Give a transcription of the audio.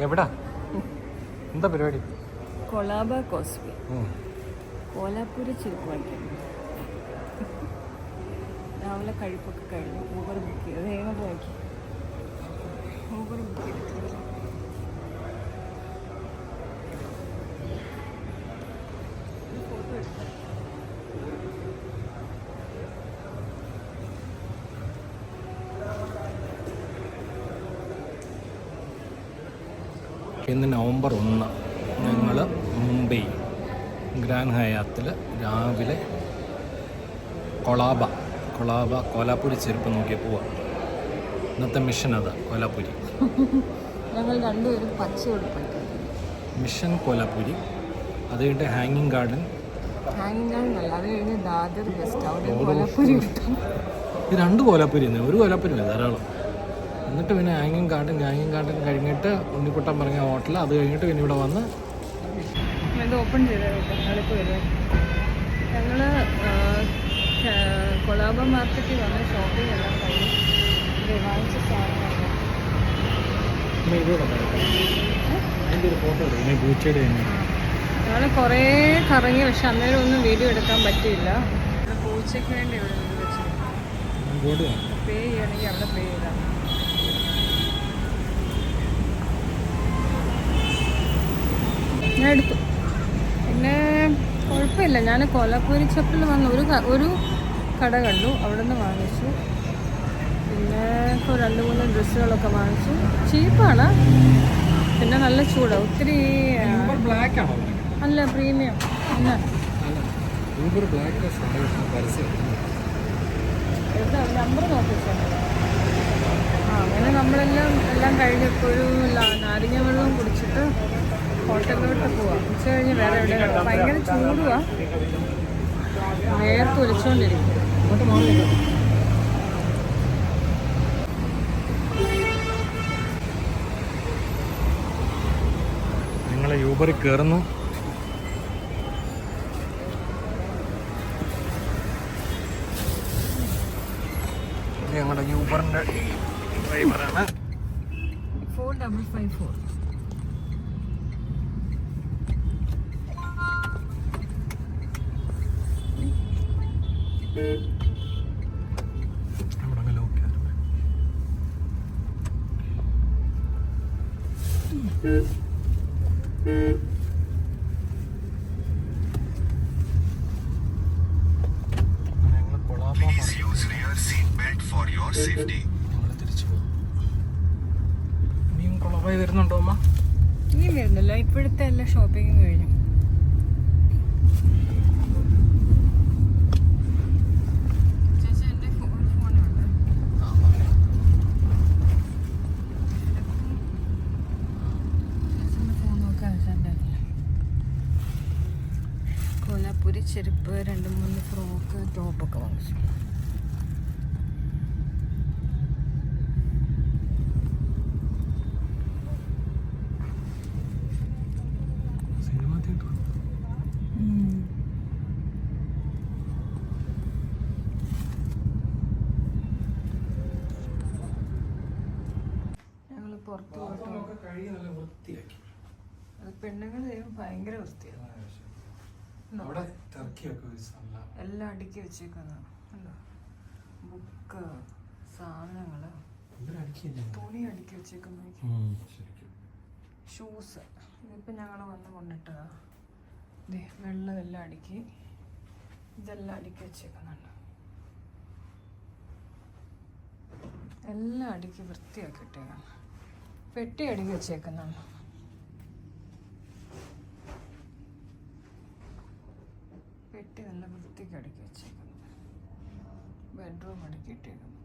എവിടാ? എന്താ പരിപാടി? കൊളാബ കോസ്വേ, കോലാപ്പൂര് ചെരുപ്പ് വാങ്ങിക്കുന്നു. രാവിലെ കഴിപ്പൊക്കെ കഴിഞ്ഞു. ഊബർ ബുക്ക് ചെയ്ത് വേഗം പോയി. ഊബർ ബുക്ക് ചെയ്തിട്ട് ഫോട്ടോ എടുത്തു. ഇന്ന് നവംബർ 1 ഞങ്ങൾ മുംബൈ ഗ്രാൻഡ് ഹയാത്തിൽ രാവിലെ കോലാപ്പൂരി ചെരുപ്പ് നോക്കി പോവാം. ഇന്നത്തെ മിഷൻ അതാ, കോലാപ്പൂരി. ഞങ്ങൾ രണ്ടുപേരും പച്ച കൊടുപ്പിട്ടു. മിഷൻ കോലാപ്പൂരി, അത് കഴിഞ്ഞിട്ട് ഹാങ്ങിങ് ഗാർഡൻ അല്ല, അത് കഴിഞ്ഞ് ദാദർ ബെസ്റ്റ് അവിടെ കോലാപ്പൂരി കിട്ടും. ഇത് 2 കോലാപ്പൂരി തന്നെ, ഒരു കോലാപ്പൂരി ധാരാളം. എന്നിട്ട് പിന്നെ ഹാങ്ങിങ് ഗാർഡൻ കഴിഞ്ഞിട്ട് ഉണ്ണിക്കുട്ടൻ പറഞ്ഞ ഹോട്ടൽ, അത് കഴിഞ്ഞിട്ട് പിന്നെ ഇവിടെ വന്ന് ഇത് ഓപ്പൺ ചെയ്തേക്കാം. ഞങ്ങളിപ്പോൾ വരും. ഞങ്ങൾ കൊളാബ മാർക്കറ്റിൽ വന്ന് ഷോപ്പിംഗ് എല്ലാം കഴിഞ്ഞു. വാങ്ങിച്ച സാധനങ്ങളൊക്കെ ഞങ്ങൾ കുറേ കറങ്ങി, പക്ഷെ അന്നേരം ഒന്നും വീഡിയോ എടുക്കാൻ പറ്റിയില്ല. പൂച്ചയ്ക്ക് വേണ്ടി ഇവിടെ നിന്ന് വെച്ചു പേ ചെയ്യണമെങ്കിൽ അവിടെ പേ ചെയ്താൽ ഞാൻ എടുത്തു. പിന്നെ കുഴപ്പമില്ല. ഞാൻ കോലാപ്പൂരി ചെപ്പിൽ വന്ന് ഒരു കട കണ്ടു, അവിടെ നിന്ന് വാങ്ങിച്ചു. പിന്നെ ഇപ്പോൾ 2-3 ഡ്രസ്സുകളൊക്കെ വാങ്ങിച്ചു. ചീപ്പാണ്, പിന്നെ നല്ല ചൂടാണ്. ഒത്തിരി അല്ല, പ്രീമിയം. പിന്നെ നമ്പർ നോക്കിച്ചാൽ അങ്ങനെ നമ്മളെല്ലാം കഴിഞ്ഞപ്പോൾ ഒരു നാരങ്ങ വെള്ളം കുടിച്ചിട്ട് ഹോട്ടലിലോട്ട് പോവാം. ഉച്ച കഴിഞ്ഞ് വേറെ എവിടെ ഭയങ്കര ചൂടുവാ, വേർത്ത് ഒലിച്ചുകൊണ്ടിരിക്കും. ഞങ്ങൾ യൂബറിൽ കയറുന്നു. ഞങ്ങളുടെ യൂബറിൻ്റെ ഡ്രൈവറാണ്. 4554. വരുന്നുണ്ടോ അമ്മ? ഇനി വരുന്നില്ല, ഇപ്പോഴത്തെ എല്ലാ ഷോപ്പിങ്ങും കഴിഞ്ഞു. കോലാപ്പൂരി ചെരുപ്പ്, 2-3 ഫ്രോക്ക്, ടോപ്പൊക്കെ വാങ്ങിച്ചു. ഞങ്ങൾ പുറത്ത് പോയിട്ട് അത് പെണ്ണുങ്ങൾ ഭയങ്കര വൃത്തിയാണ്. എല്ലാം അടുക്കി വെച്ചേക്കുന്ന ബുക്ക്, സാധനങ്ങള്, തുണി അടുക്കി വെച്ചേക്കുന്ന, ഷൂസ്. ഇതിപ്പോൾ ഞങ്ങൾ വന്ന് കൊണ്ടിട്ടതാ. വെള്ളം എല്ലാം അടുക്കി, ഇതെല്ലാം അടുക്കി വെച്ചേക്കുന്നുണ്ട്. എല്ലാം അടുക്കി വൃത്തിയാക്കി ഇട്ടേക്കാണ്. പെട്ടി അടുക്കി വെച്ചേക്കുന്നുണ്ട്. പെട്ടി നല്ല വൃത്തിക്ക് അടുക്കി വെച്ചേക്കുന്നു. ബെഡ്റൂം അടുക്കി ഇട്ടേക്കുന്നു.